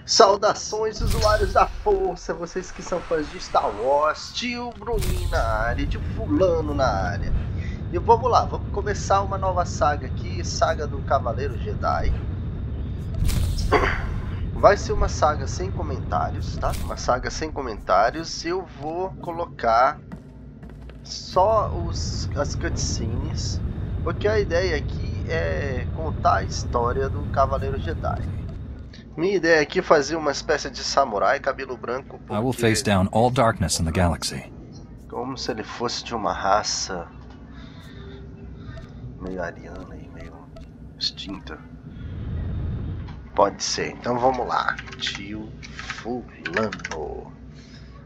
Saudações, usuários da força, vocês que são fãs de Star Wars, tio Bruninho na área, tio Fulano na área. E vamos lá, vamos começar uma nova saga aqui, saga do Cavaleiro Jedi. Vai ser uma saga sem comentários, tá? Uma saga sem comentários. Eu vou colocar só as cutscenes, porque a ideia aqui é contar a história do Cavaleiro Jedi. Minha ideia aqui é fazer uma espécie de samurai, cabelo branco. I will face down all darkness in the galaxy. Como se ele fosse de uma raça meio ariana e meio extinta. Pode ser, então vamos lá. TioFulano.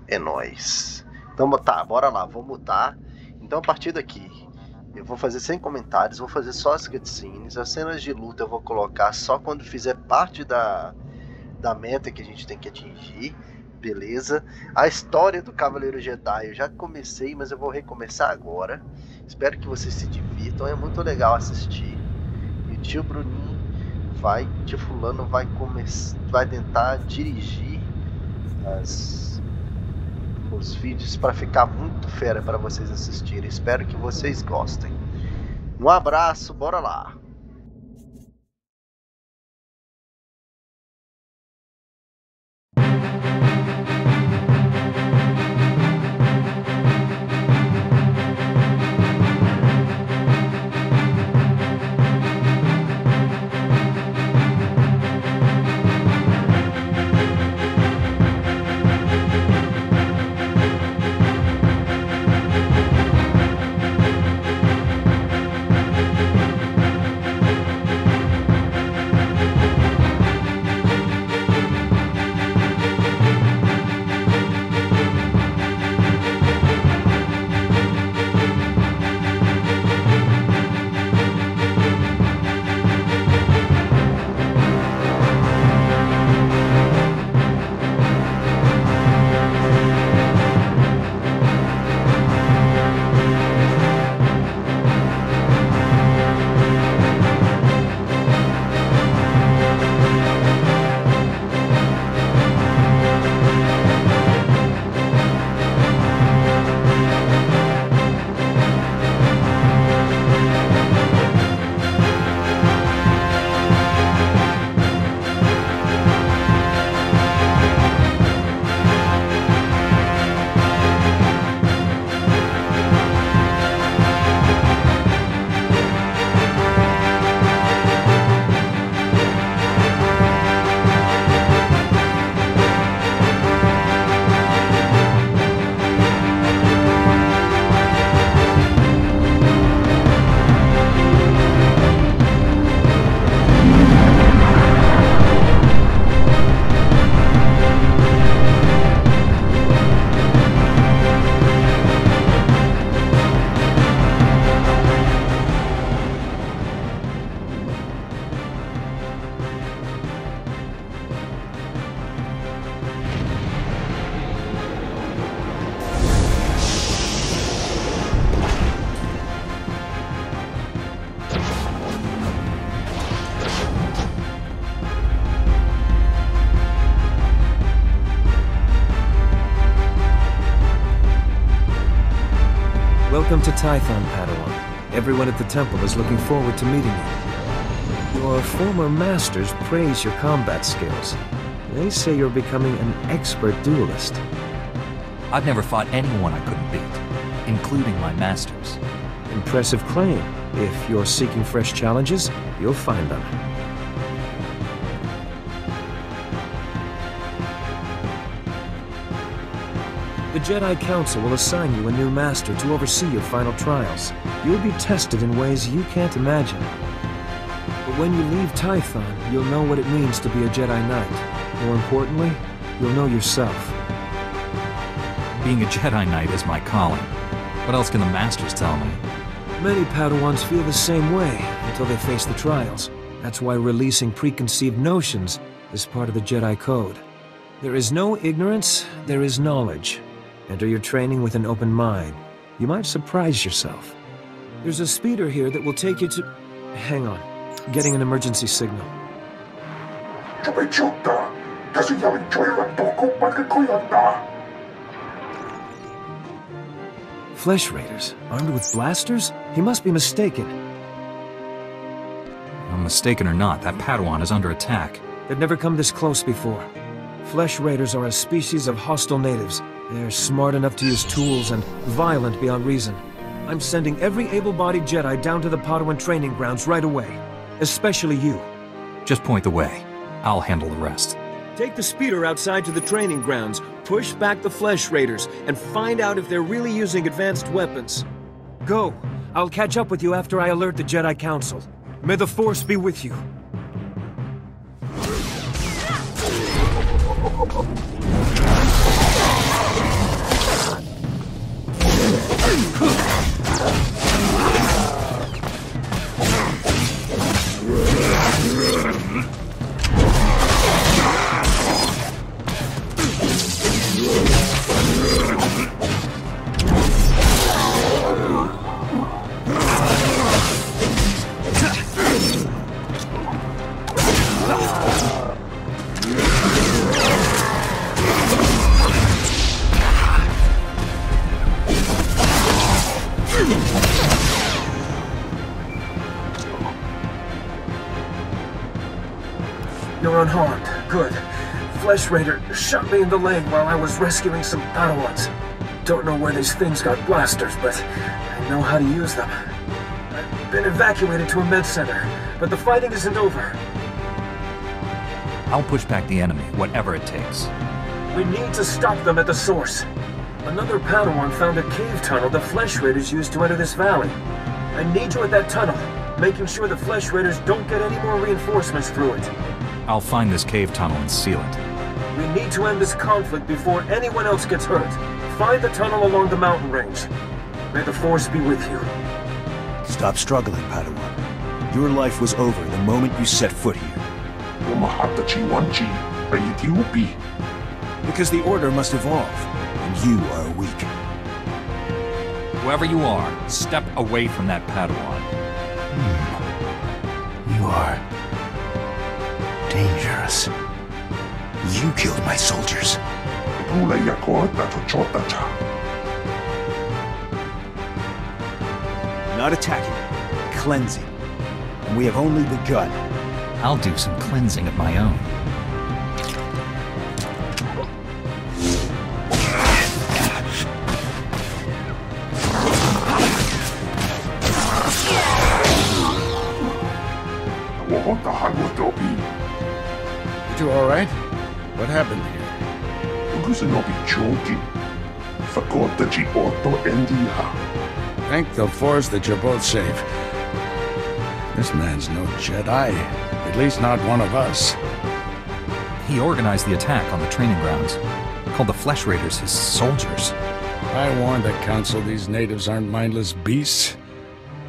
É nóis. Então tá, bora lá, vou mutar. Então a partir daqui eu vou fazer sem comentários, vou fazer só as cutscenes. As cenas de luta eu vou colocar só quando fizer parte da meta que a gente tem que atingir. Beleza? A história do Cavaleiro Jedi eu já comecei, mas eu vou recomeçar agora. Espero que vocês se divirtam, é muito legal assistir. E o tio Bruninho tio Fulano vai tentar dirigir os vídeos para ficar muito fera para vocês assistirem. Espero que vocês gostem. Um abraço, bora lá! Welcome to Tython, Padawan. Everyone at the temple is looking forward to meeting you. Your former masters praise your combat skills. They say you're becoming an expert duelist. I've never fought anyone I couldn't beat, including my masters. Impressive claim. If you're seeking fresh challenges, you'll find them. The Jedi Council will assign you a new master to oversee your final trials. You'll be tested in ways you can't imagine. But when you leave Tython, you'll know what it means to be a Jedi Knight. More importantly, you'll know yourself. Being a Jedi Knight is my calling. What else can the Masters tell me? Many Padawans feel the same way until they face the trials. That's why releasing preconceived notions is part of the Jedi Code. There is no ignorance, there is knowledge. Enter your training with an open mind. You might surprise yourself. There's a speeder here that will take you to... Hang on. Getting an emergency signal. Flesh Raiders, armed with blasters? He must be mistaken. Well, mistaken or not, that Padawan is under attack. They've never come this close before. Flesh Raiders are a species of hostile natives. They're smart enough to use tools and violent beyond reason. I'm sending every able-bodied Jedi down to the Padawan training grounds right away. Especially you. Just point the way. I'll handle the rest. Take the speeder outside to the training grounds, push back the Flesh Raiders, and find out if they're really using advanced weapons. Go. I'll catch up with you after I alert the Jedi Council. May the Force be with you. You're unharmed. Good. Flesh Raider shot me in the leg while I was rescuing some Padawans. Don't know where these things got blasters, but I know how to use them. I've been evacuated to a med center, but the fighting isn't over. I'll push back the enemy, whatever it takes. We need to stop them at the source. Another Padawan found a cave tunnel the Flesh Raiders used to enter this valley. I need you at that tunnel, making sure the Flesh Raiders don't get any more reinforcements through it. I'll find this cave tunnel and seal it. We need to end this conflict before anyone else gets hurt. Find the tunnel along the mountain range. May the Force be with you. Stop struggling, Padawan. Your life was over the moment you set foot here. Because the Order must evolve, and you are weak. Whoever you are, step away from that Padawan. You are dangerous. You killed my soldiers. Not attacking, cleansing. And we have only begun. I'll do some cleansing of my own. You all right? What happened here? Thank the Force that you're both safe. This man's no Jedi. At least not one of us. He organized the attack on the training grounds. Called the Flesh Raiders his soldiers. I warned the Council these natives aren't mindless beasts.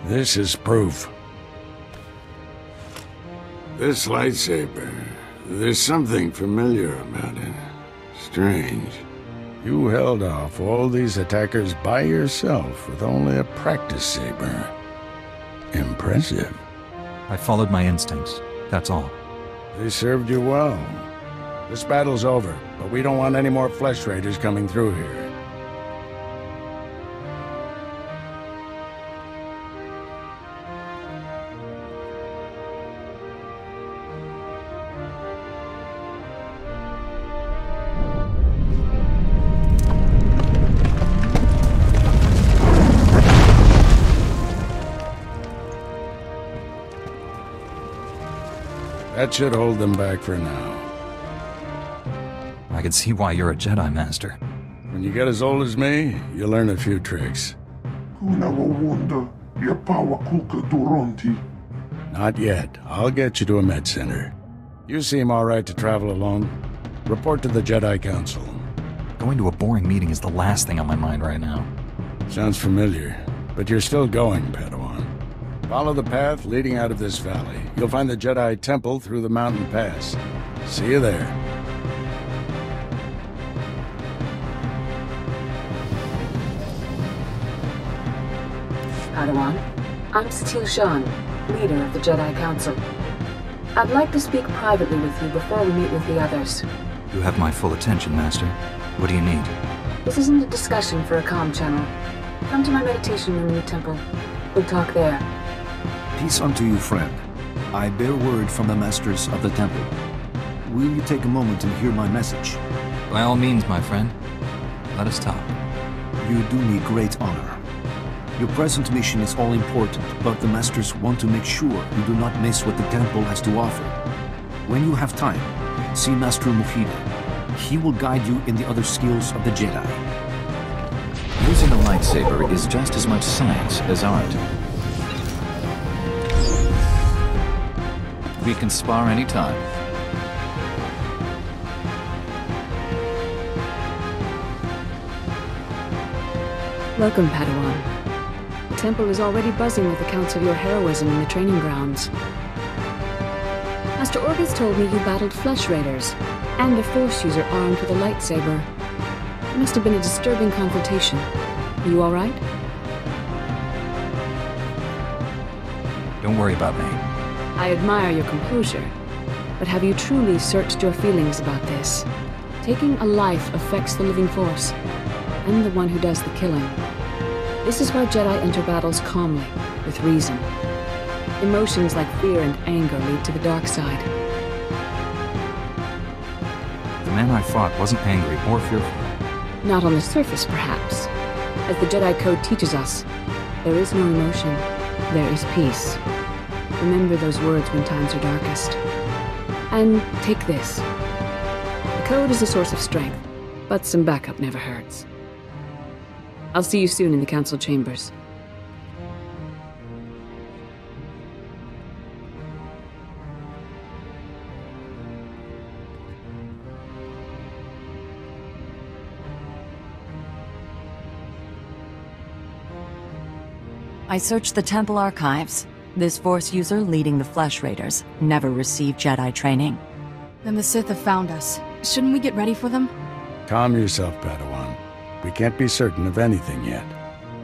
This is proof. This lightsaber, there's something familiar about it. Strange. You held off all these attackers by yourself with only a practice saber. Impressive. I followed my instincts, that's all. They served you well. This battle's over, but we don't want any more Flesh Raiders coming through here. That should hold them back for now. I can see why you're a Jedi Master. When you get as old as me, you learn a few tricks. Not yet. I'll get you to a med center. You seem all right to travel alone. Report to the Jedi Council. Going to a boring meeting is the last thing on my mind right now. Sounds familiar, but you're still going, Padawan. Follow the path leading out of this valley. You'll find the Jedi Temple through the mountain pass. See you there. Padawan, I'm TioFulano, leader of the Jedi Council. I'd like to speak privately with you before we meet with the others. You have my full attention, Master. What do you need? This isn't a discussion for a comm channel. Come to my meditation room in the temple. We'll talk there. Peace unto you, friend. I bear word from the masters of the temple. Will you take a moment and hear my message? By all means, my friend. Let us talk. You do me great honor. Your present mission is all important, but the masters want to make sure you do not miss what the temple has to offer. When you have time, see Master Mufida. He will guide you in the other skills of the Jedi. Using a lightsaber is just as much science as art. We can spar anytime. Welcome, Padawan. The temple is already buzzing with accounts of your heroism in the training grounds. Master Orgus told me you battled flesh raiders, and a Force user armed with a lightsaber. It must have been a disturbing confrontation. Are you alright? Don't worry about me. I admire your composure, but have you truly searched your feelings about this? Taking a life affects the living Force, and the one who does the killing. This is why Jedi enter battles calmly, with reason. Emotions like fear and anger lead to the dark side. The man I fought wasn't angry or fearful. Not on the surface, perhaps. As the Jedi Code teaches us, there is no emotion, there is peace. Remember those words when times are darkest. And take this. The Code is a source of strength, but some backup never hurts. I'll see you soon in the Council Chambers. I searched the temple archives. This Force user leading the Flesh Raiders never received Jedi training. Then the Sith have found us. Shouldn't we get ready for them? Calm yourself, Padawan. We can't be certain of anything yet.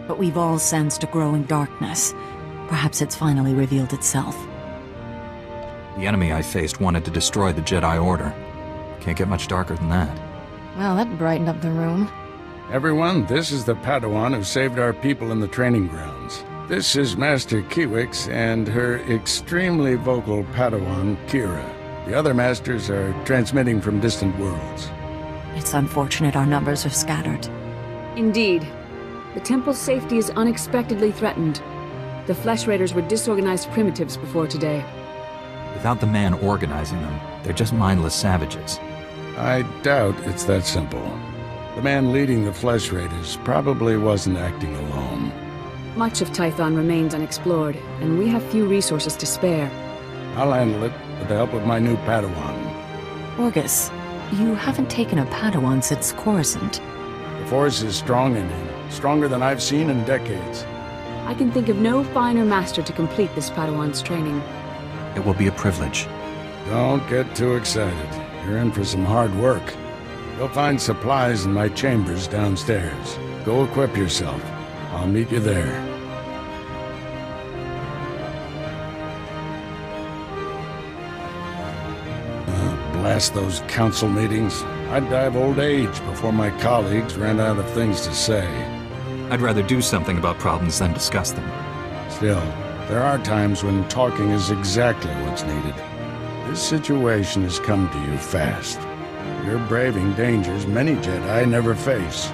But we've all sensed a growing darkness. Perhaps it's finally revealed itself. The enemy I faced wanted to destroy the Jedi Order. Can't get much darker than that. Well, that brightened up the room. Everyone, this is the Padawan who saved our people in the training grounds. This is Master Kiwix and her extremely vocal Padawan, Kira. The other masters are transmitting from distant worlds. It's unfortunate our numbers are scattered. Indeed. The temple's safety is unexpectedly threatened. The Flesh Raiders were disorganized primitives before today. Without the man organizing them, they're just mindless savages. I doubt it's that simple. The man leading the Flesh Raiders probably wasn't acting alone. Much of Tython remains unexplored, and we have few resources to spare. I'll handle it with the help of my new Padawan. Orgus, you haven't taken a Padawan since Coruscant. The Force is strong in him. Stronger than I've seen in decades. I can think of no finer master to complete this Padawan's training. It will be a privilege. Don't get too excited. You're in for some hard work. You'll find supplies in my chambers downstairs. Go equip yourself. I'll meet you there. Blast those council meetings. I'd die of old age before my colleagues ran out of things to say. I'd rather do something about problems than discuss them. Still, there are times when talking is exactly what's needed. This situation has come to you fast. You're braving dangers many Jedi never face.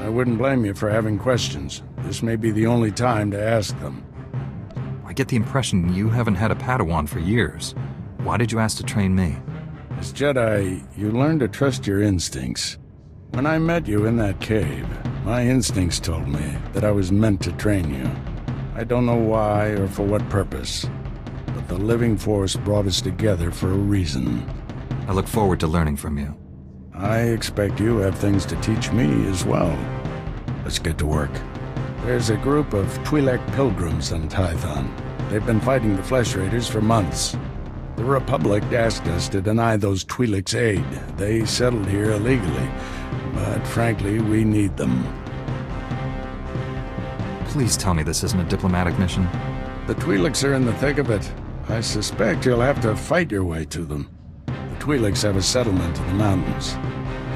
I wouldn't blame you for having questions. This may be the only time to ask them. I get the impression you haven't had a Padawan for years. Why did you ask to train me? As Jedi, you learn to trust your instincts. When I met you in that cave, my instincts told me that I was meant to train you. I don't know why or for what purpose, but the living Force brought us together for a reason. I look forward to learning from you. I expect you have things to teach me as well. Let's get to work. There's a group of Twi'lek pilgrims on Tython. They've been fighting the Flesh Raiders for months. The Republic asked us to deny those Twi'leks aid. They settled here illegally, but frankly, we need them. Please tell me this isn't a diplomatic mission. The Twi'leks are in the thick of it. I suspect you'll have to fight your way to them. The Twi'leks have a settlement in the mountains.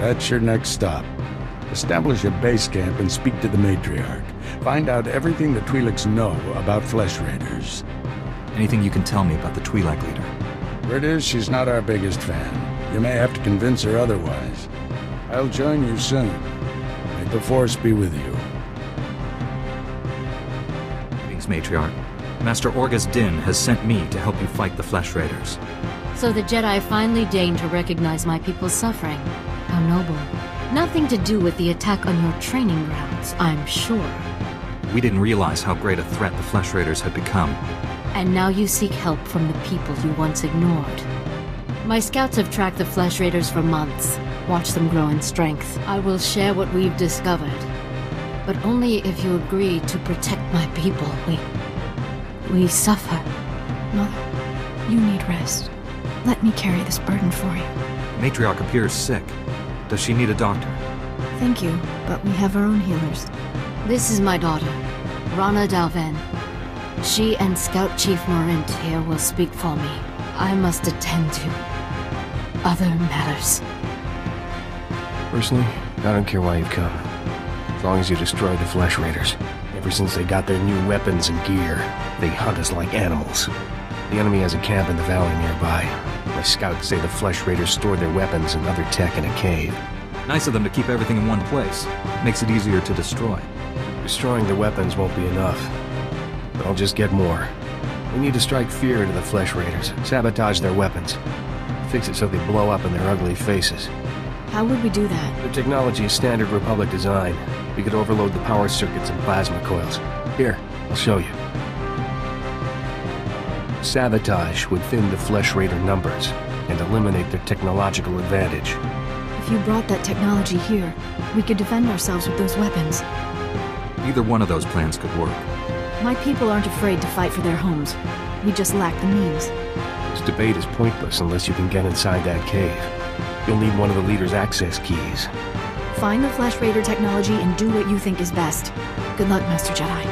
That's your next stop. Establish a base camp and speak to the matriarch. Find out everything the Twi'leks know about Flesh Raiders. Anything you can tell me about the Twi'lek leader? Word is she's not our biggest fan. You may have to convince her otherwise. I'll join you soon. May the Force be with you. Greetings, Matriarch. Master Orgus Din has sent me to help you fight the Flesh Raiders. So the Jedi finally deigned to recognize my people's suffering. How noble. Nothing to do with the attack on your training grounds, I'm sure. We didn't realize how great a threat the Flesh Raiders had become. And now you seek help from the people you once ignored. My scouts have tracked the Flesh Raiders for months, watched them grow in strength. I will share what we've discovered. But only if you agree to protect my people. We suffer. Mother, you need rest. Let me carry this burden for you. Matriarch appears sick. Does she need a doctor? Thank you, but we have our own healers. This is my daughter, Rana Dalven. She and Scout Chief Morint here will speak for me. I must attend to other matters. Personally, I don't care why you've come. As long as you destroy the Flesh Raiders. Ever since they got their new weapons and gear, they hunt us like animals. The enemy has a camp in the valley nearby. My scouts say the Flesh Raiders stored their weapons and other tech in a cave. Nice of them to keep everything in one place. Makes it easier to destroy. Destroying the weapons won't be enough. But I'll just get more. We need to strike fear into the Flesh Raiders, sabotage their weapons. Fix it so they blow up in their ugly faces. How would we do that? Their technology is standard Republic design. We could overload the power circuits and plasma coils. Here, I'll show you. Sabotage would thin the Flesh Raider numbers and eliminate their technological advantage. If you brought that technology here, we could defend ourselves with those weapons. Either one of those plans could work. My people aren't afraid to fight for their homes. We just lack the means. This debate is pointless unless you can get inside that cave. You'll need one of the leader's access keys. Find the Flesh Raider technology and do what you think is best. Good luck, Master Jedi.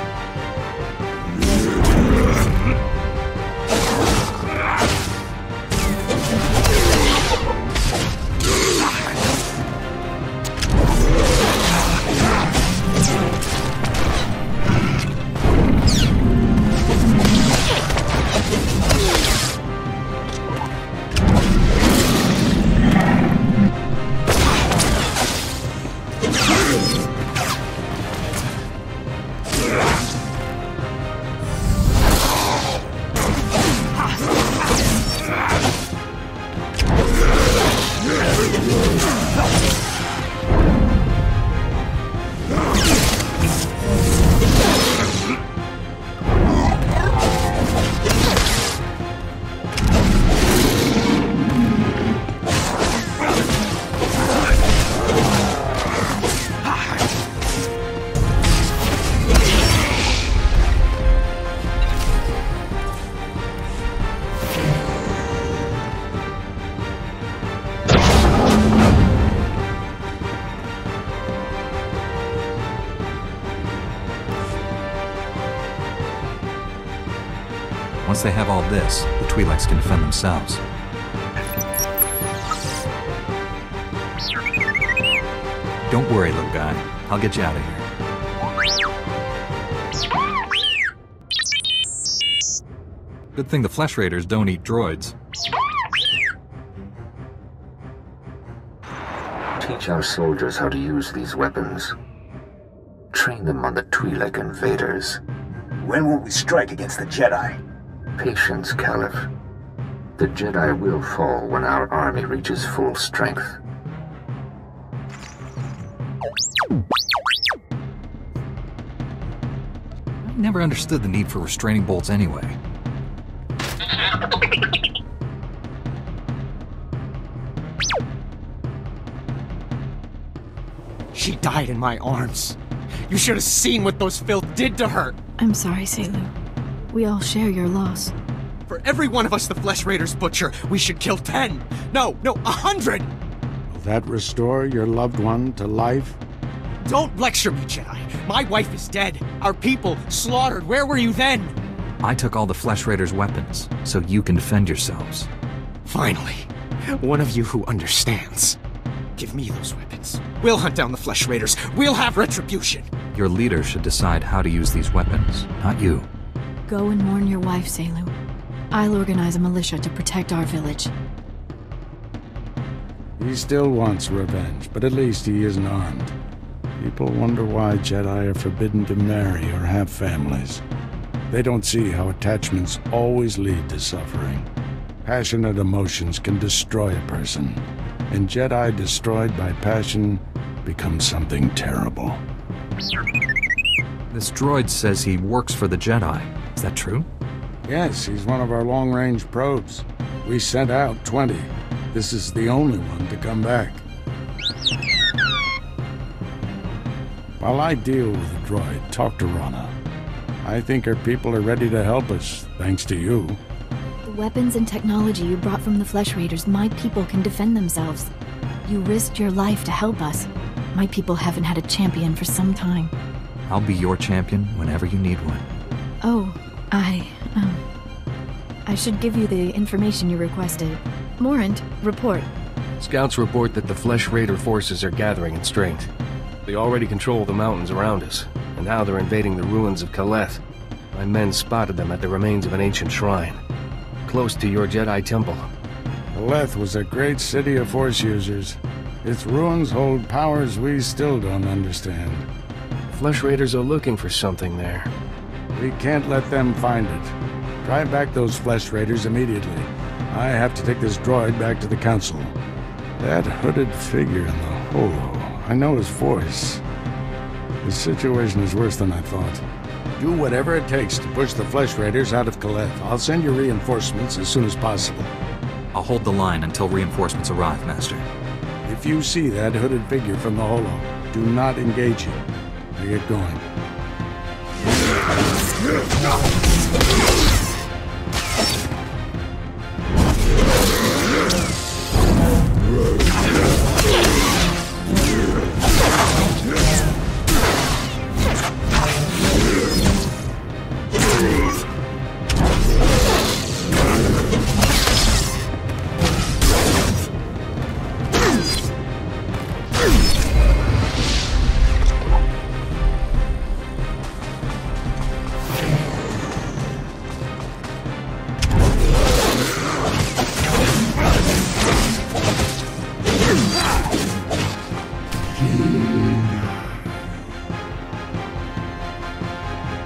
Once they have all this, the Twi'leks can defend themselves. Don't worry, little guy. I'll get you out of here. Good thing the Flesh Raiders don't eat droids. Teach our soldiers how to use these weapons. Train them on the Twi'lek invaders. When will we strike against the Jedi? Patience, Caliph. The Jedi will fall when our army reaches full strength. I never understood the need for restraining bolts anyway. She died in my arms. You should have seen what those filth did to her. I'm sorry, Selu. We all share your loss. For every one of us the Flesh Raiders butcher, we should kill 10. No, 100! Will that restore your loved one to life? Don't lecture me, Jedi. My wife is dead. Our people slaughtered. Where were you then? I took all the Flesh Raiders' weapons, so you can defend yourselves. Finally. One of you who understands. Give me those weapons. We'll hunt down the Flesh Raiders. We'll have retribution. Your leader should decide how to use these weapons, not you. Go and warn your wife, Selu. I'll organize a militia to protect our village. He still wants revenge, but at least he isn't armed. People wonder why Jedi are forbidden to marry or have families. They don't see how attachments always lead to suffering. Passionate emotions can destroy a person, and Jedi destroyed by passion become something terrible. This droid says he works for the Jedi. Is that true? Yes, he's one of our long-range probes. We sent out 20. This is the only one to come back. While I deal with the droid, talk to Rana. I think her people are ready to help us, thanks to you. The weapons and technology you brought from the Flesh Raiders, my people can defend themselves. You risked your life to help us. My people haven't had a champion for some time. I'll be your champion whenever you need one. Oh, I should give you the information you requested. Morant, report. Scouts report that the Flesh Raider forces are gathering in strength. They already control the mountains around us, and now they're invading the ruins of Kaleth. My men spotted them at the remains of an ancient shrine, close to your Jedi temple. Kaleth was a great city of Force users. Its ruins hold powers we still don't understand. Flesh Raiders are looking for something there. We can't let them find it. Drive back those Flesh Raiders immediately. I have to take this droid back to the Council. That hooded figure in the holo, I know his voice. The situation is worse than I thought. Do whatever it takes to push the Flesh Raiders out of Kaleth. I'll send you reinforcements as soon as possible. I'll hold the line until reinforcements arrive, Master. If you see that hooded figure from the holo, do not engage him. I get going.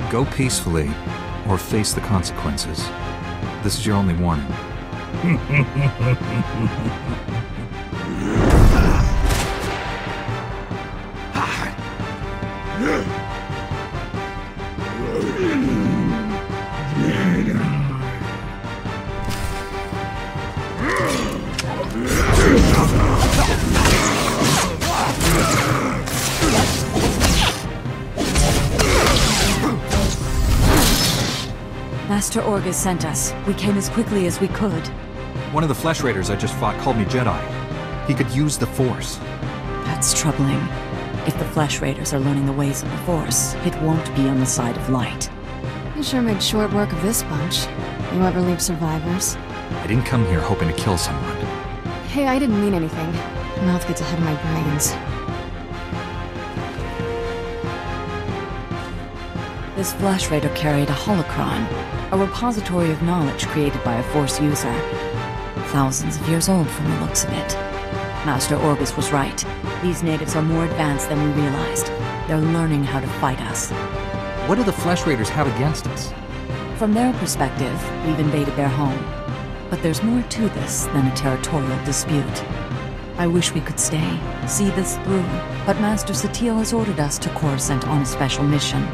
Go peacefully, or face the consequences. This is your only warning. Master Orgus sent us. We came as quickly as we could. One of the Flesh Raiders I just fought called me Jedi. He could use the Force. That's troubling. If the Flesh Raiders are learning the ways of the Force, it won't be on the side of light. You sure made short work of this bunch. You ever leave survivors? I didn't come here hoping to kill someone. Hey, I didn't mean anything. Mouth gets ahead of my brains. This Flesh Raider carried a holocron, a repository of knowledge created by a Force user. Thousands of years old from the looks of it. Master Orgus was right. These natives are more advanced than we realized. They're learning how to fight us. What do the Flesh Raiders have against us? From their perspective, we've invaded their home. But there's more to this than a territorial dispute. I wish we could stay, see this through, but Master SWTOR has ordered us to Coruscant on a special mission.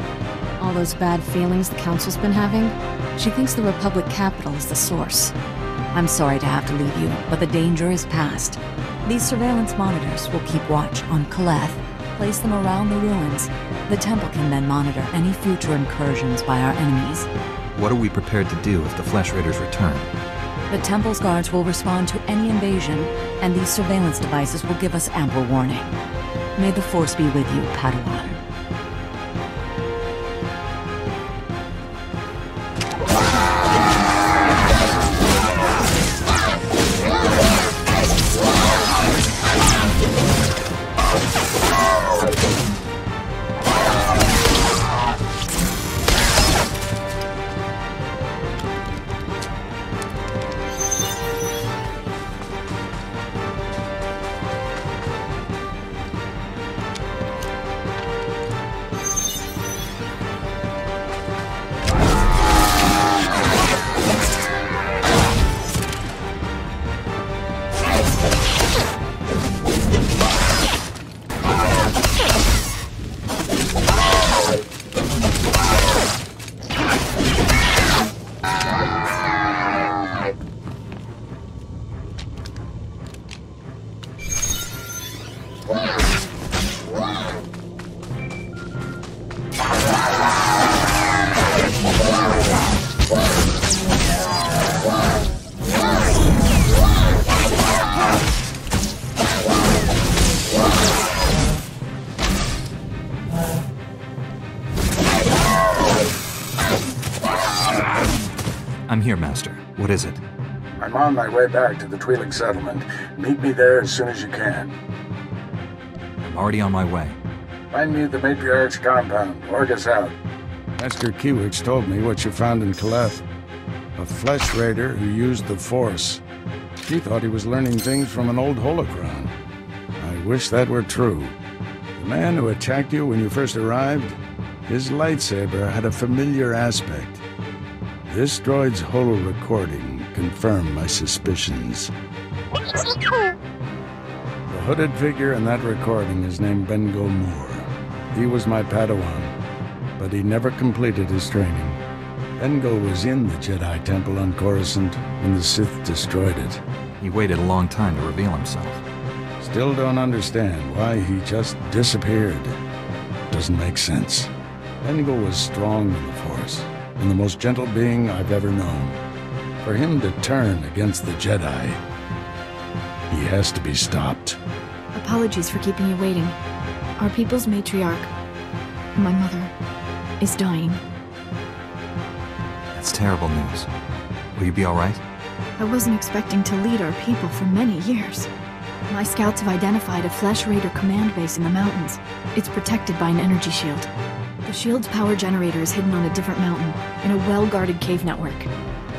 All those bad feelings the Council's been having? She thinks the Republic capital is the source. I'm sorry to have to leave you, but the danger is past. These surveillance monitors will keep watch on Kaleth, place them around the ruins. The temple can then monitor any future incursions by our enemies. What are we prepared to do if the Flesh Raiders return? The temple's guards will respond to any invasion, and these surveillance devices will give us ample warning. May the Force be with you, Padawan. I'm here, Master. What is it? I'm on my way back to the Twi'lek settlement. Meet me there as soon as you can. I'm already on my way. Find me at the Matriarch's compound. Work us out. Master Kiwix told me what you found in Kaleth. A flesh raider who used the Force. He thought he was learning things from an old holocron. I wish that were true. The man who attacked you when you first arrived, his lightsaber had a familiar aspect. This droid's holo recording confirmed my suspicions. The hooded figure in that recording is named Bengo Moore. He was my Padawan, but he never completed his training. Bengo was in the Jedi Temple on Coruscant when the Sith destroyed it. He waited a long time to reveal himself. Still don't understand why he just disappeared. Doesn't make sense. Bengo was strong in the Force, and the most gentle being I've ever known. For him to turn against the Jedi, he has to be stopped. Apologies for keeping you waiting. Our people's matriarch, my mother, is dying. That's terrible news. Will you be all right? I wasn't expecting to lead our people for many years. My scouts have identified a Flesh Raider command base in the mountains. It's protected by an energy shield. The shield's power generator is hidden on a different mountain, in a well-guarded cave network.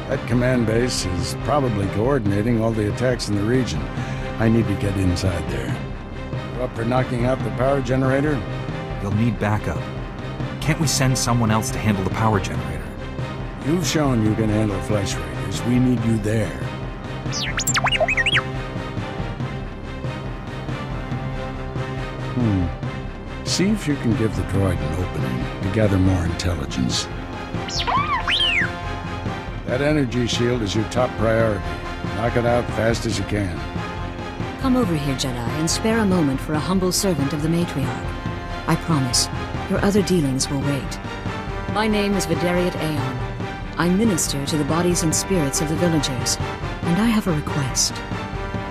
That command base is probably coordinating all the attacks in the region. I need to get inside there. You up for knocking out the power generator? You'll need backup. Can't we send someone else to handle the power generator? You've shown you can handle Flesh Raiders. We need you there. See if you can give the droid an opening to gather more intelligence. That energy shield is your top priority. Knock it out fast as you can. Come over here, Jedi, and spare a moment for a humble servant of the Matriarch. I promise, your other dealings will wait. My name is Vidariat Aeon. I minister to the bodies and spirits of the villagers, and I have a request.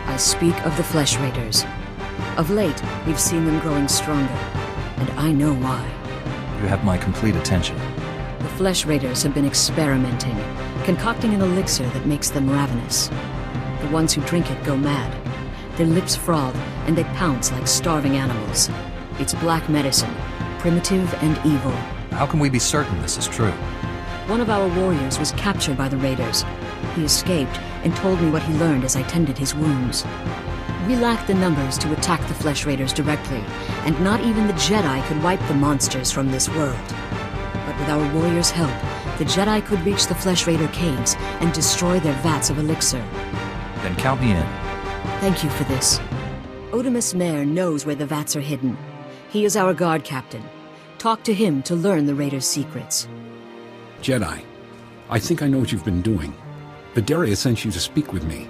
I speak of the Flesh Raiders. Of late, we've seen them growing stronger, and I know why. You have my complete attention. The Flesh Raiders have been experimenting, concocting an elixir that makes them ravenous. The ones who drink it go mad. Their lips froth, and they pounce like starving animals. It's black medicine, primitive and evil. How can we be certain this is true? One of our warriors was captured by the Raiders. He escaped and told me what he learned as I tended his wounds. We lacked the numbers to attack the Flesh Raiders directly, and not even the Jedi could wipe the monsters from this world. But with our warriors' help, the Jedi could reach the Flesh Raider caves and destroy their vats of elixir. Then count me in. Thank you for this. Otimus Mare knows where the vats are hidden. He is our guard captain. Talk to him to learn the Raiders' secrets. Jedi, I think I know what you've been doing. Vidaria sent you to speak with me.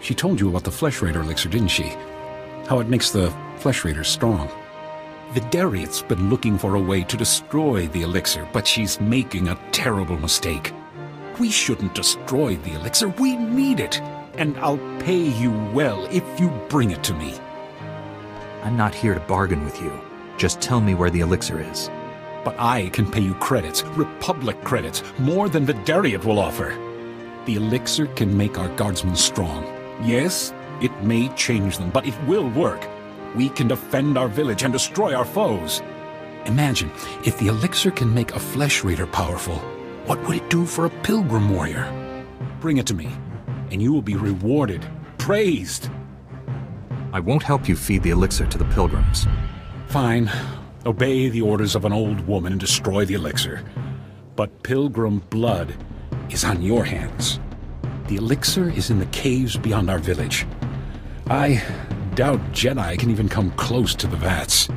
She told you about the Flesh Raider elixir, didn't she? How it makes the Flesh Raiders strong. Vidariat's been looking for a way to destroy the elixir, but she's making a terrible mistake. We shouldn't destroy the elixir, we need it! And I'll pay you well if you bring it to me. I'm not here to bargain with you. Just tell me where the elixir is. But I can pay you credits, Republic credits, more than Vidariat will offer. The elixir can make our guardsmen strong. Yes, it may change them, but it will work. We can defend our village and destroy our foes. Imagine, if the elixir can make a Flesh Raider powerful, what would it do for a Pilgrim warrior? Bring it to me, and you will be rewarded, praised. I won't help you feed the elixir to the Pilgrims. Fine. Obey the orders of an old woman and destroy the elixir. But Pilgrim blood is on your hands. The elixir is in the caves beyond our village. I doubt Jedi can even come close to the vats.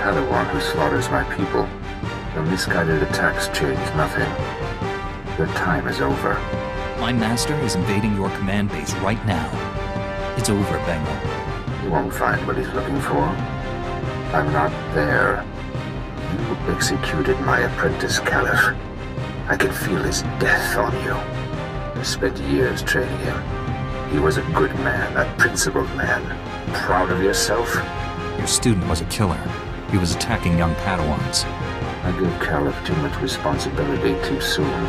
Padawan who slaughters my people. The misguided attacks change nothing. Your time is over. My master is invading your command base right now. It's over, Bengal. He won't find what he's looking for. I'm not there. You executed my apprentice, Caliph. I can feel his death on you. I spent years training him. He was a good man, a principled man. Proud of yourself? Your student was a killer. He was attacking young Padawans. I gave Caliph too much responsibility too soon.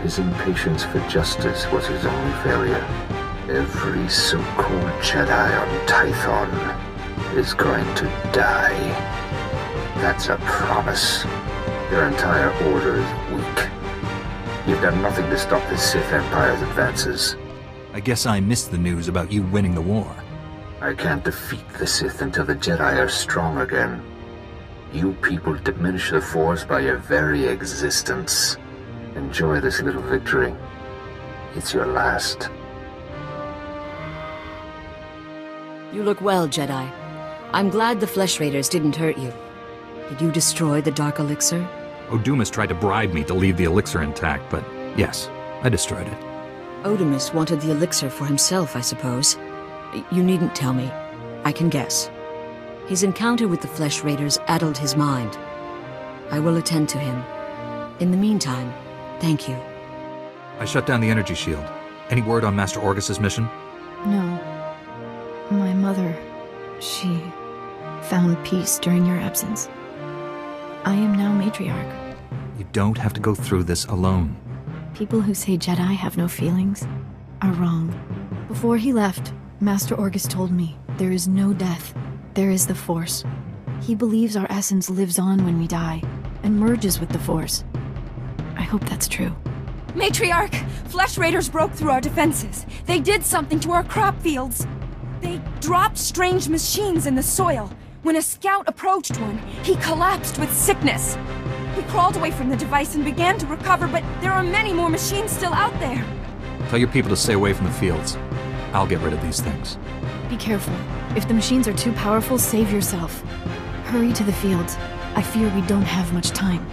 His impatience for justice was his only failure. Every so-called Jedi on Tython is going to die. That's a promise. Your entire order is weak. You've done nothing to stop the Sith Empire's advances. I guess I missed the news about you winning the war. I can't defeat the Sith until the Jedi are strong again. You people diminish the Force by your very existence. Enjoy this little victory. It's your last. You look well, Jedi. I'm glad the Flesh Raiders didn't hurt you. Did you destroy the Dark Elixir? Odumas tried to bribe me to leave the elixir intact, but yes, I destroyed it. Odumas wanted the elixir for himself, I suppose. You needn't tell me. I can guess. His encounter with the Flesh Raiders addled his mind. I will attend to him. In the meantime, thank you. I shut down the energy shield. Any word on Master Orgus's mission? No. My mother, she found peace during your absence. I am now matriarch. You don't have to go through this alone. People who say Jedi have no feelings are wrong. Before he left, Master Orgus told me there is no death. There is the Force. He believes our essence lives on when we die and merges with the Force. I hope that's true. Matriarch! Flesh Raiders broke through our defenses. They did something to our crop fields. They dropped strange machines in the soil. When a scout approached one, he collapsed with sickness. He crawled away from the device and began to recover, but there are many more machines still out there. Tell your people to stay away from the fields. I'll get rid of these things. Be careful. If the machines are too powerful, save yourself. Hurry to the fields. I fear we don't have much time.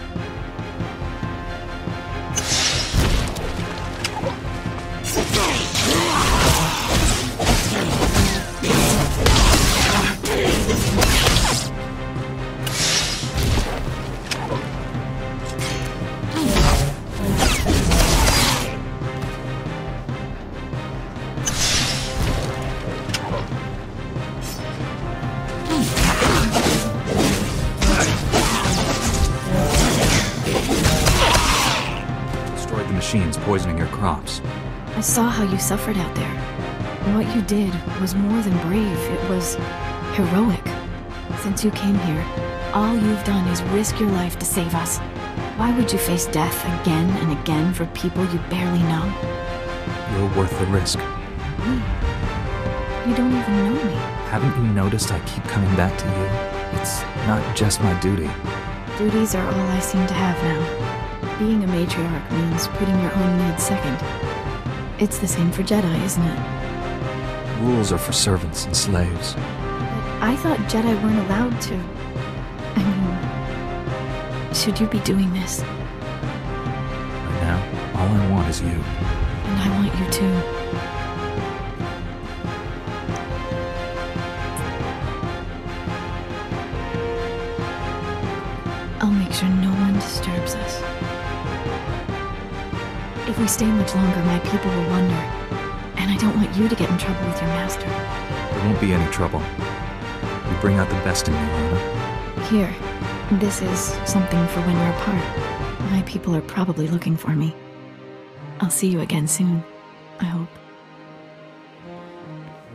Machines poisoning your crops. I saw how you suffered out there. And what you did was more than brave, it was heroic. Since you came here, all you've done is risk your life to save us. Why would you face death again and again for people you barely know? You're worth the risk. Me? You don't even know me. Haven't you noticed I keep coming back to you? It's not just my duty. Duties are all I seem to have now. Being a matriarch means putting your own needs second. It's the same for Jedi, isn't it? Rules are for servants and slaves. But I thought Jedi weren't allowed to... I mean... Should you be doing this? Right now, all I want is you. And I want you too. I'll make sure no one disturbs us. If we stay much longer, my people will wonder. And I don't want you to get in trouble with your master. There won't be any trouble. You bring out the best in me, Lana. Here. This is something for when we're apart. My people are probably looking for me. I'll see you again soon, I hope.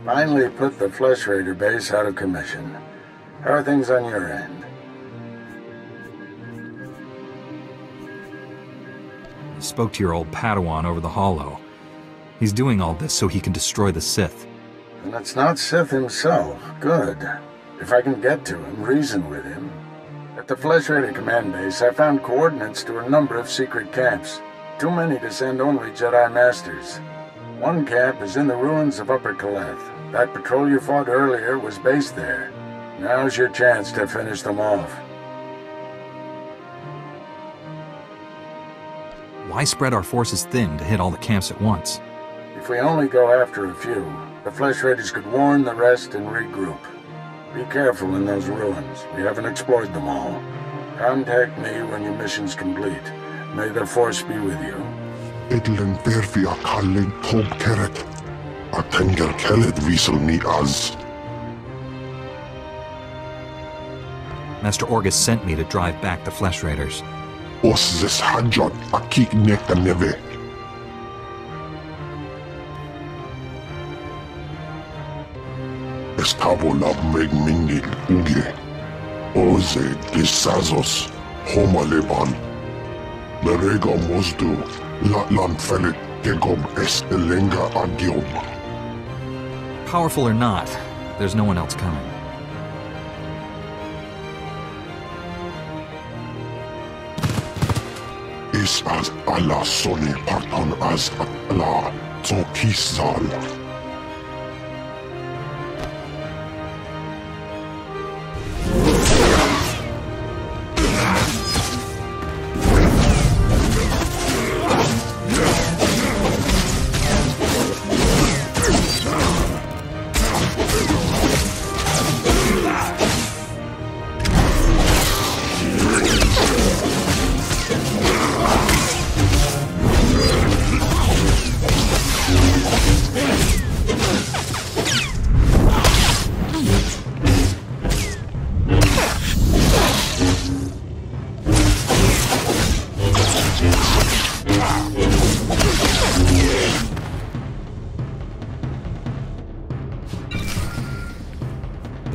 Finally put the Flesh Raider base out of commission. How are things on your end? Spoke to your old Padawan over the Hollow. He's doing all this so he can destroy the Sith. And it's not Sith himself. Good. If I can get to him, reason with him. At the Flesh Raider command base, I found coordinates to a number of secret camps. Too many to send only Jedi Masters. One camp is in the ruins of Upper Kaleth. That patrol you fought earlier was based there. Now's your chance to finish them off. Why spread our forces thin to hit all the camps at once? If we only go after a few, the Flesh Raiders could warn the rest and regroup. Be careful in those ruins. We haven't explored them all. Contact me when your mission's complete. May the Force be with you. Idlen verfi a kalling tog keret. A tenger kellet wiesel ni az. Master Orgus sent me to drive back the Flesh Raiders. Os zes hajot a kik neka neve. Estavo lab meg mingi uge. Oze gisazos. Homa leban. Merega mozdu. Latlan felit gegob es elenga agiob. Powerful or not, there's no one else coming. Is as Allah soni parton as Allah zokisal.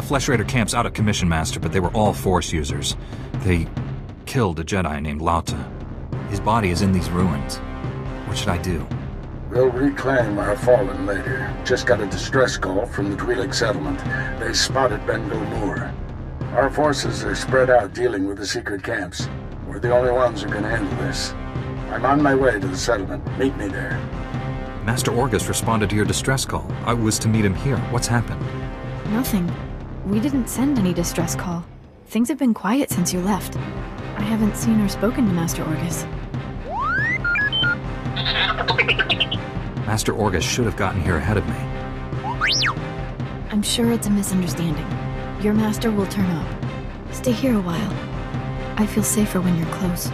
Flesh Raider camp's out of commission, Master, but they were all Force users. They killed a Jedi named Lauta. His body is in these ruins. What should I do? We'll reclaim our fallen later. Just got a distress call from the Twi'lek settlement. They spotted Bengal Moor. Our forces are spread out dealing with the secret camps. We're the only ones who can handle this. I'm on my way to the settlement. Meet me there. Master Orgus responded to your distress call. I was to meet him here. What's happened? Nothing. We didn't send any distress call. Things have been quiet since you left. I haven't seen or spoken to Master Orgus. Master Orgus should have gotten here ahead of me. I'm sure it's a misunderstanding. Your master will turn up. Stay here a while. I feel safer when you're close.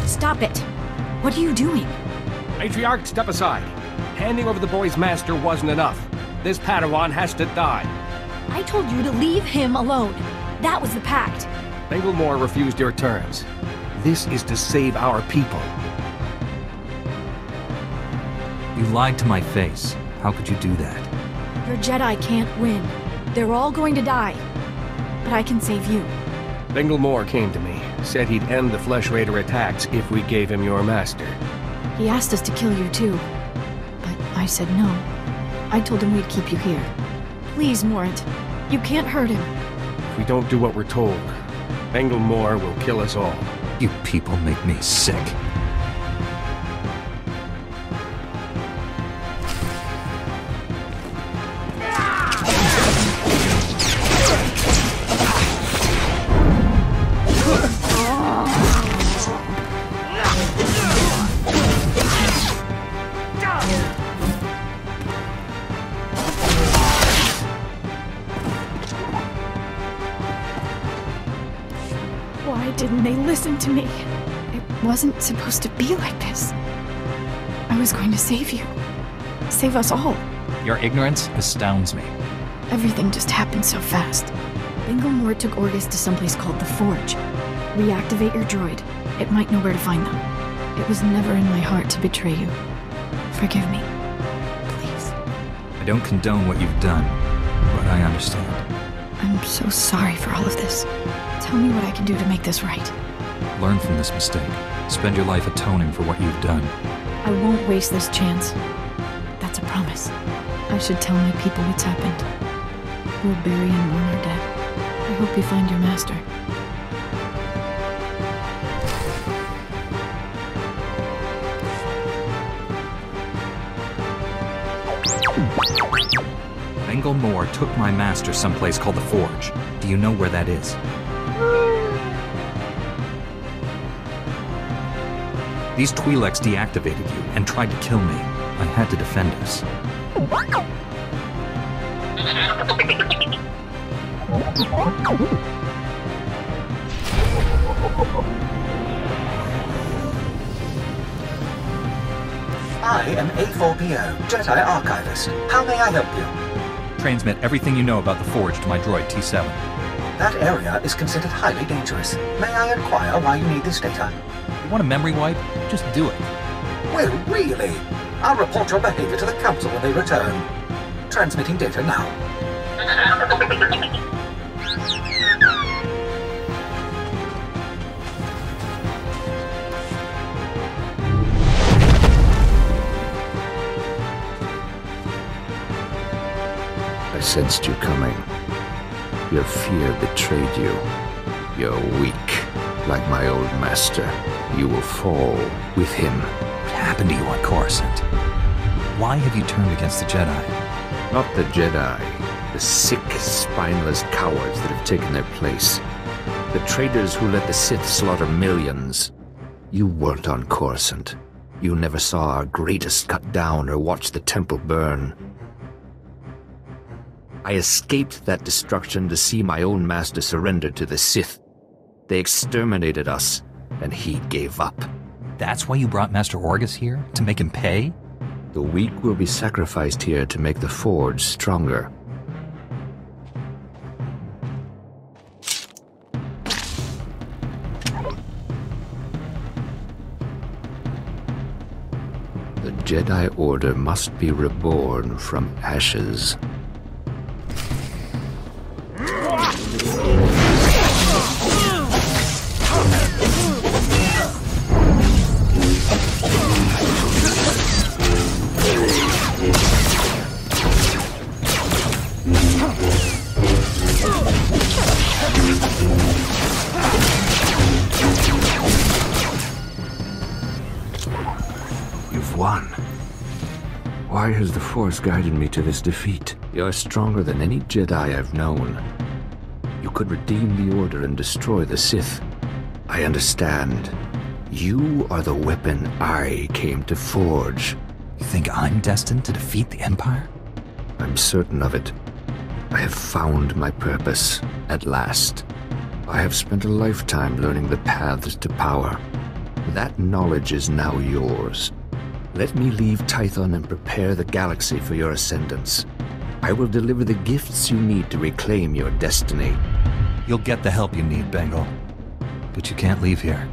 Stop it! What are you doing? Matriarch, step aside. Handing over the boy's master wasn't enough. This Padawan has to die. I told you to leave him alone. That was the pact. Bengal Moor refused your terms. This is to save our people. You lied to my face. How could you do that? Your Jedi can't win. They're all going to die. But I can save you. Bengal Moor came to me, said he'd end the Flesh Raider attacks if we gave him your master. He asked us to kill you too. But I said no. I told him we'd keep you here. Please, Morant. You can't hurt him. If we don't do what we're told, Bengal Moor will kill us all. You people make me sick. Listen to me. It wasn't supposed to be like this. I was going to save you. Save us all. Your ignorance astounds me. Everything just happened so fast. Bengal Moor took Orgus to someplace called the Forge. Reactivate your droid. It might know where to find them. It was never in my heart to betray you. Forgive me. Please. I don't condone what you've done, but I understand. I'm so sorry for all of this. Tell me what I can do to make this right. Learn from this mistake. Spend your life atoning for what you've done. I won't waste this chance. That's a promise. I should tell my people what's happened. We'll bury and mourn our dead. I hope you find your master. Bengal Moore took my master someplace called the Forge. Do you know where that is? These Twi'leks deactivated you and tried to kill me. I had to defend us. I am A4PO, Jedi Archivist. How may I help you? Transmit everything you know about the Forge to my droid T7. That area is considered highly dangerous. May I inquire why you need this data? You want a memory wipe? Just do it. Well, really? I'll report your behavior to the Council when they return. Transmitting data now. I sensed you coming. Your fear betrayed you. You're weak, like my old master. You will fall with him. What happened to you on Coruscant? Why have you turned against the Jedi? Not the Jedi. The sick, spineless cowards that have taken their place. The traitors who let the Sith slaughter millions. You weren't on Coruscant. You never saw our greatest cut down or watched the temple burn. I escaped that destruction to see my own master surrender to the Sith. They exterminated us, and he gave up. That's why you brought Master Orgus here? To make him pay? The weak will be sacrificed here to make the Forge stronger. The Jedi Order must be reborn from ashes. You've won. Why has the Force guided me to this defeat? You're stronger than any Jedi I've known. You could redeem the Order and destroy the Sith. I understand. You are the weapon I came to forge. You think I'm destined to defeat the Empire? I'm certain of it. I have found my purpose, at last. I have spent a lifetime learning the paths to power. That knowledge is now yours. Let me leave Tython and prepare the galaxy for your ascendance. I will deliver the gifts you need to reclaim your destiny. You'll get the help you need, Bengal. But you can't leave here.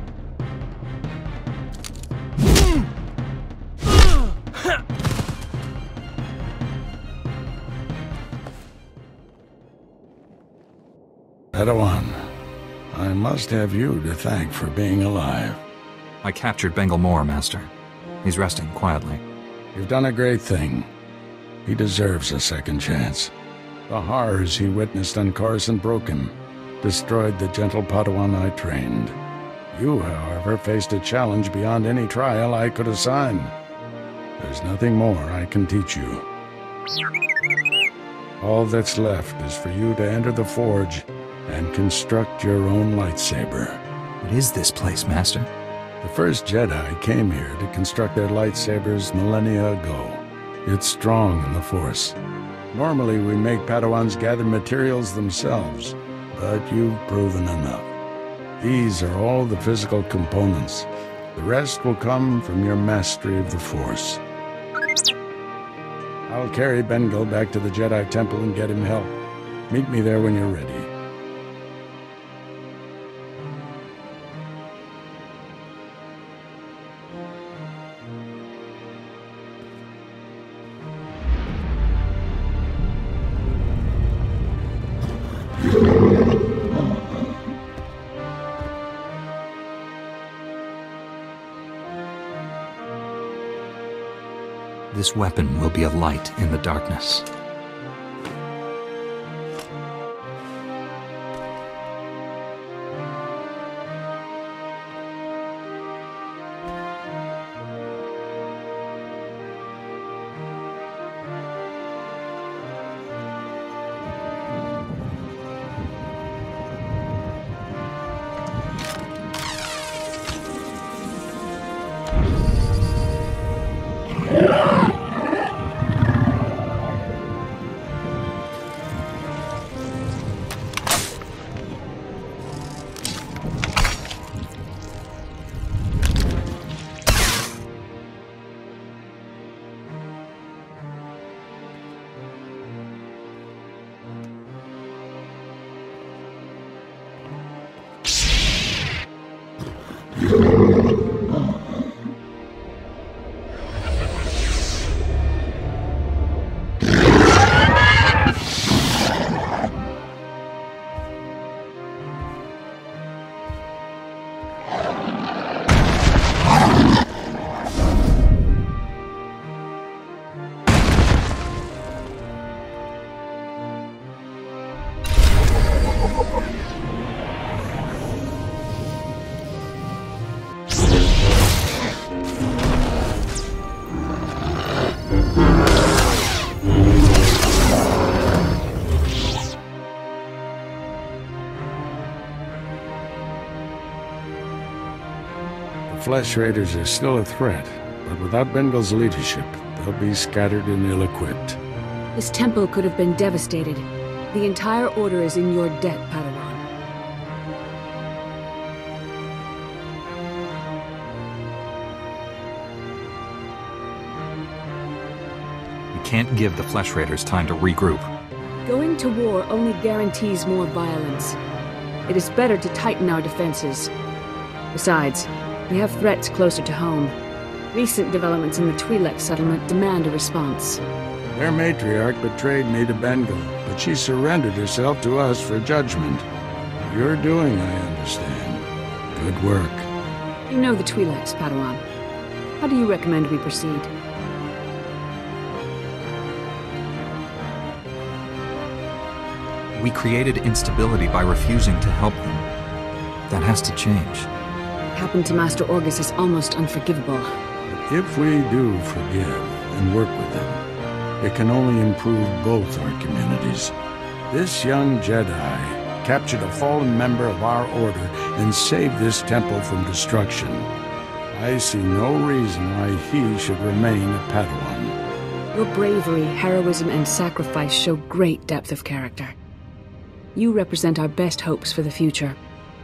Padawan, I must have you to thank for being alive. I captured Bengal Moore, Master. He's resting quietly. You've done a great thing. He deserves a second chance. The horrors he witnessed on Coruscant broke him, destroyed the gentle Padawan I trained. You, however, faced a challenge beyond any trial I could assign. There's nothing more I can teach you. All that's left is for you to enter the Forge and construct your own lightsaber. What is this place, Master? The first Jedi came here to construct their lightsabers millennia ago. It's strong in the Force. Normally we make Padawans gather materials themselves, but you've proven enough. These are all the physical components. The rest will come from your mastery of the Force. I'll carry Bengal back to the Jedi Temple and get him help. Meet me there when you're ready. This weapon will be a light in the darkness. Flesh Raiders are still a threat, but without Bengal's leadership, they'll be scattered and ill-equipped. This temple could have been devastated. The entire Order is in your debt, Padawan. We can't give the Flesh Raiders time to regroup. Going to war only guarantees more violence. It is better to tighten our defenses. Besides, we have threats closer to home. Recent developments in the Twi'lek settlement demand a response. Their matriarch betrayed me to Bengal, but she surrendered herself to us for judgment. You're doing, I understand. Good work. You know the Twi'leks, Padawan. How do you recommend we proceed? We created instability by refusing to help them. That has to change. What happened to Master Orgus is almost unforgivable. If we do forgive and work with them, it can only improve both our communities. This young Jedi captured a fallen member of our Order and saved this temple from destruction. I see no reason why he should remain a Padawan. Your bravery, heroism, and sacrifice show great depth of character. You represent our best hopes for the future.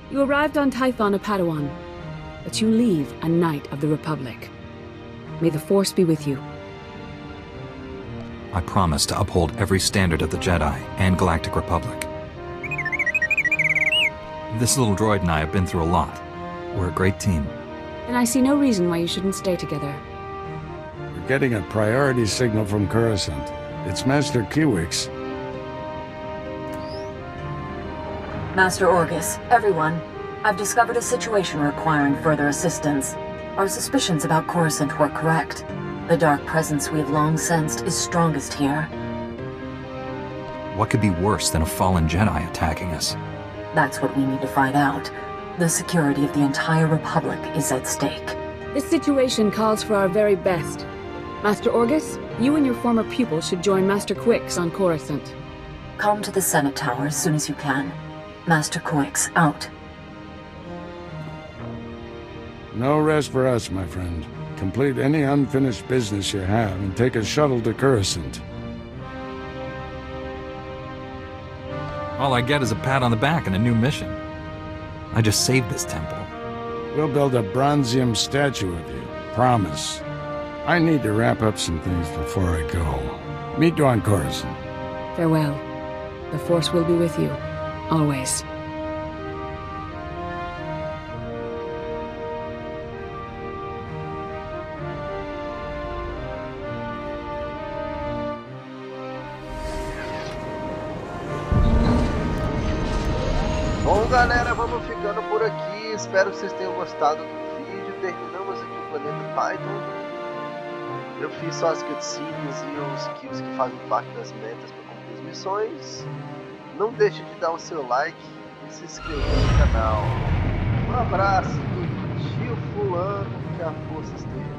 You arrived on Tython a Padawan, but you leave a Knight of the Republic. May the Force be with you. I promise to uphold every standard of the Jedi and Galactic Republic. This little droid and I have been through a lot. We're a great team. And I see no reason why you shouldn't stay together. We're getting a priority signal from Coruscant. It's Master Kiwix. Master Orgus, everyone, I've discovered a situation requiring further assistance. Our suspicions about Coruscant were correct. The dark presence we have long sensed is strongest here. What could be worse than a fallen Jedi attacking us? That's what we need to find out. The security of the entire Republic is at stake. This situation calls for our very best. Master Orgus, you and your former pupil should join Master Quix on Coruscant. Come to the Senate Tower as soon as you can. Master Quix, out. No rest for us, my friend. Complete any unfinished business you have and take a shuttle to Coruscant. All I get is a pat on the back and a new mission. I just saved this temple. We'll build a bronzium statue of you. Promise. I need to wrap up some things before I go. Meet you on Coruscant. Farewell. The Force will be with you. Always. Bom, galera, vamos ficando por aqui. Espero que vocês tenham gostado do vídeo. Terminamos aqui o planeta Tython. Eu fiz só as cutscenes e os kills que fazem parte das metas para cumprir as missões. Não deixe de dar o seu like e se inscrever no canal. Um abraço do TioFulano, que a força esteja